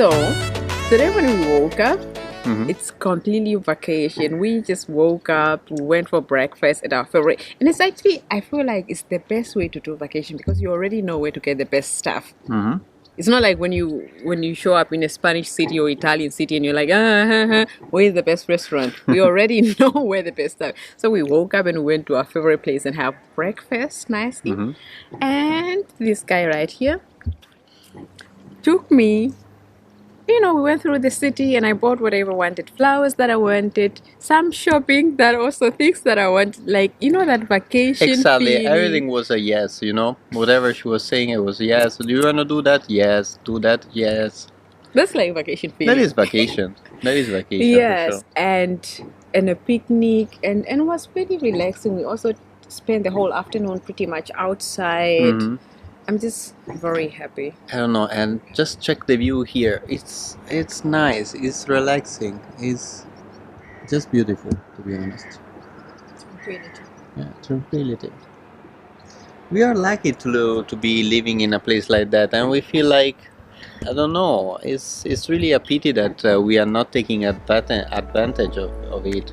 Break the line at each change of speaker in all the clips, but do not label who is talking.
So today when we woke up, it's completely vacation. We just woke up, we went for breakfast at our favorite, and it's actually, I feel like it's the best way to do vacation because you already know where to get the best stuff. It's not like when you show up in a Spanish city or Italian city and you're like, where's the best restaurant? We already know where the best stuff. So we woke up and we went to our favorite place and have breakfast nicely. And this guy right here took me. We went through the city and I bought whatever I wanted, flowers that I wanted, some shopping, that also things that I want, like, that vacation
Exactly,
feeling.
everything was a yes, whatever she was saying, it was yes. Do you want to do that? Yes. Do that? Yes.
That's like vacation feeling.
That is vacation. That is vacation.
Yes,
for sure.
and a picnic, and it was pretty relaxing. We also spent the whole afternoon pretty much outside. I'm just very happy.
I don't know, and just check the view here. It's nice. It's relaxing. It's just beautiful, to be honest.
Tranquility.
Yeah, tranquility. We are lucky to be living in a place like that, and we feel like, I don't know. It's really a pity that we are not taking advantage of it.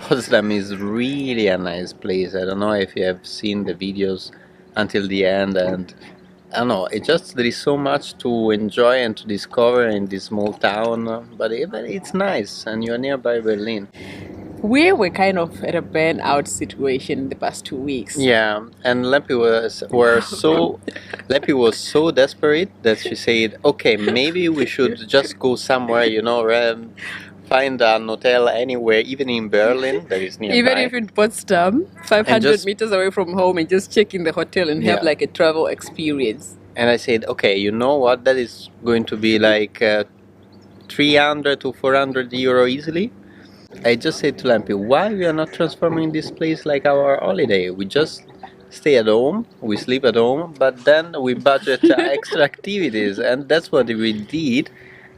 Potsdam is really a nice place. I don't know if you have seen the videos until the end, and I don't know, there is so much to enjoy and to discover in this small town, but it's nice, and you're nearby Berlin.
We were kind of at a burnout situation in the past 2 weeks.
Yeah, and Lempi was so desperate that she said, okay, maybe we should just go somewhere, find an hotel anywhere, even in Berlin, that is nearby.
Even if in Potsdam, 500 meters away from home, and just check in the hotel and have like a travel experience.
And I said, okay, you know what, that is going to be like 300 to 400 euro easily. I just said to Lempi, why we are not transforming this place like our holiday? We just stay at home, we sleep at home, but then we budget extra activities, and that's what we did.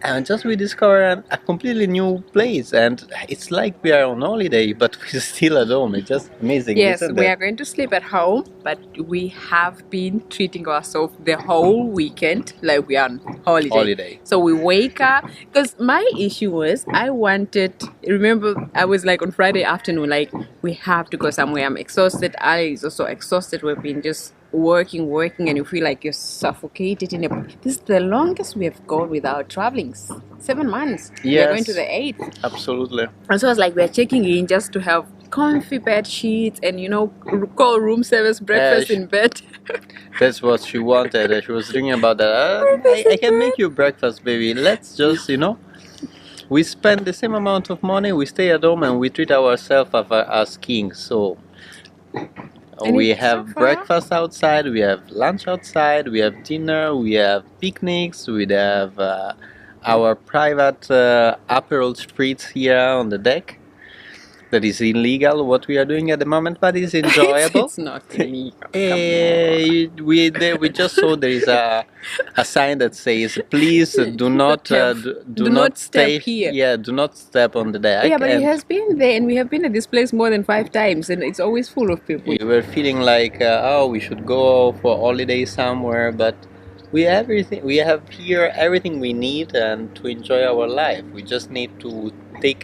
And just we discovered a completely new place, and it's like we are on holiday, but we're still at home. It's just amazing.
Yes,
isn't
we
it?
are going to sleep at home, but we have been treating ourselves the whole weekend like we are on holiday. So we wake up, because my issue was remember, I was like on Friday afternoon, like, we have to go somewhere. I'm exhausted. Ali is also exhausted. We've been just working, and you feel like you're suffocated this is the longest we have gone without traveling. 7 months.
Yes.
We are going to the 8th.
Absolutely.
And so I was like, we're checking in just to have comfy bed sheets and call room service breakfast in bed.
That's what she wanted. She was thinking about that. I can make you breakfast, baby. Let's just we spend the same amount of money, we stay at home, and we treat ourselves as kings. So we have breakfast outside, we have lunch outside, we have dinner, we have picnics, we have our private Aperol spritz here on the deck. That is illegal what we are doing at the moment, but it's enjoyable.
It's not illegal.
We just saw there is a sign that says, please do not
step here.
Yeah, do not step on the deck.
Yeah, but it has been there, and we have been at this place more than 5 times, and it's always full of people.
We were feeling like, we should go for holiday somewhere, but we have here everything we need and to enjoy our life. We just need to take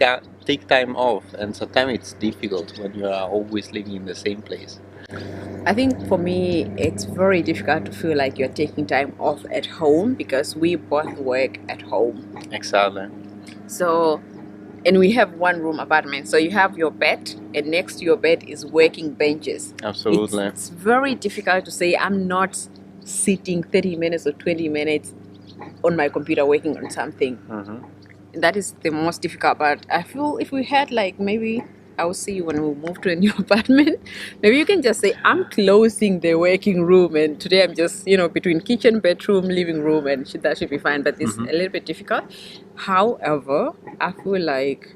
time off, and sometimes it's difficult when you are always living in the same place.
I think for me it's very difficult to feel like you're taking time off at home because we both work at home.
Exactly.
So, and we have one room apartment, so you have your bed, and next to your bed is working benches.
Absolutely.
It's very difficult to say I'm not sitting 30 minutes or 20 minutes on my computer working on something. That is the most difficult. But I feel if we had like maybe I will see you when we move to a new apartment. Maybe you can just say, I'm closing the working room and today I'm just, between kitchen, bedroom, living room, and that should be fine. But it's a little bit difficult. However, I feel like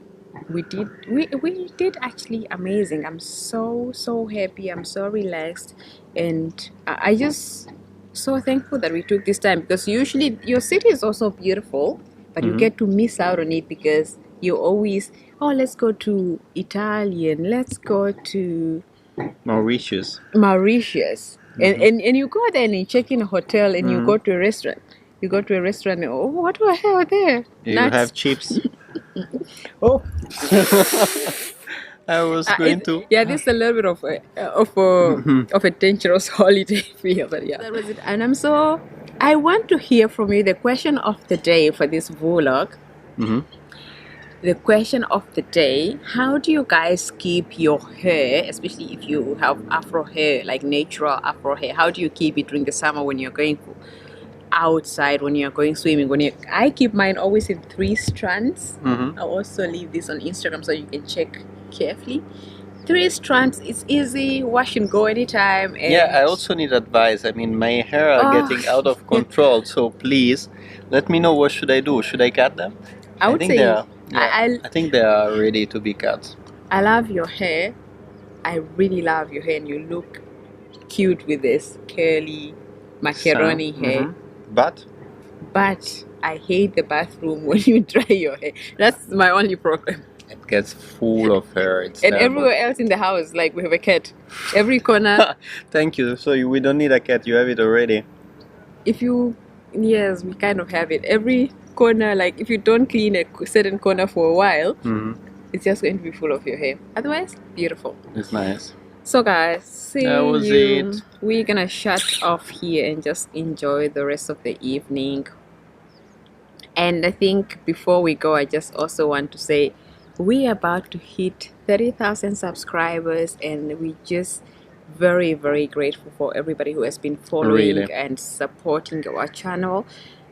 we did actually amazing. I'm so happy. I'm so relaxed. And I just so thankful that we took this time, because usually your city is also beautiful, but you get to miss out on it because you always, let's go to Italian, let's go to
Mauritius.
And you go there and you check in a hotel and you go to a restaurant. You go to a restaurant and, what do I have there?
You have chips.
Oh.
I was going to.
Yeah, this is a little bit of a dangerous holiday feel, but yeah. That was it. And I want to hear from you the question of the day for this vlog. The question of the day: how do you guys keep your hair, especially if you have afro hair, like natural afro hair? How do you keep it during the summer when you're going outside, when you're going swimming? I keep mine always in 3 strands. I'll also leave this on Instagram so you can check carefully. 3 strands, it's easy, wash and go anytime. And
yeah, I also need advice. I mean, my hair are getting out of control, so please let me know what should I do. Should I cut them?
I think they are.
I think they are ready to be cut.
I love your hair. I really love your hair, and you look cute with this curly macaroni hair.
But
I hate the bathroom when you dry your hair. That's my only problem.
It gets full of hair. It's
and
terrible.
Everywhere else in the house, like we have a cat. Every corner.
Thank you. So we don't need a cat. You have it already.
Yes, we kind of have it. Every corner, like if you don't clean a certain corner for a while, it's just going to be full of your hair. Otherwise, beautiful.
It's nice.
So guys, see
that was
you.
It.
We're gonna shut off here and just enjoy the rest of the evening. And I think before we go, I just also want to say we're about to hit 30,000 subscribers, and we just very, very grateful for everybody who has been following and supporting our channel.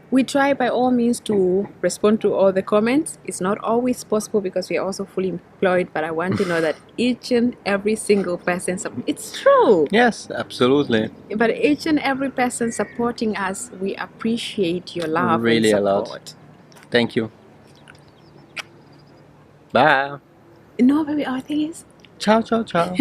We try by all means to respond to all the comments. It's not always possible because we are also fully employed, but I want to know that each and every single person, it's true.
Yes, absolutely.
But each and every person supporting us, we appreciate your love
really
and support.
A lot. Thank you. Bye.
No, baby, our thing is
ciao, ciao, ciao.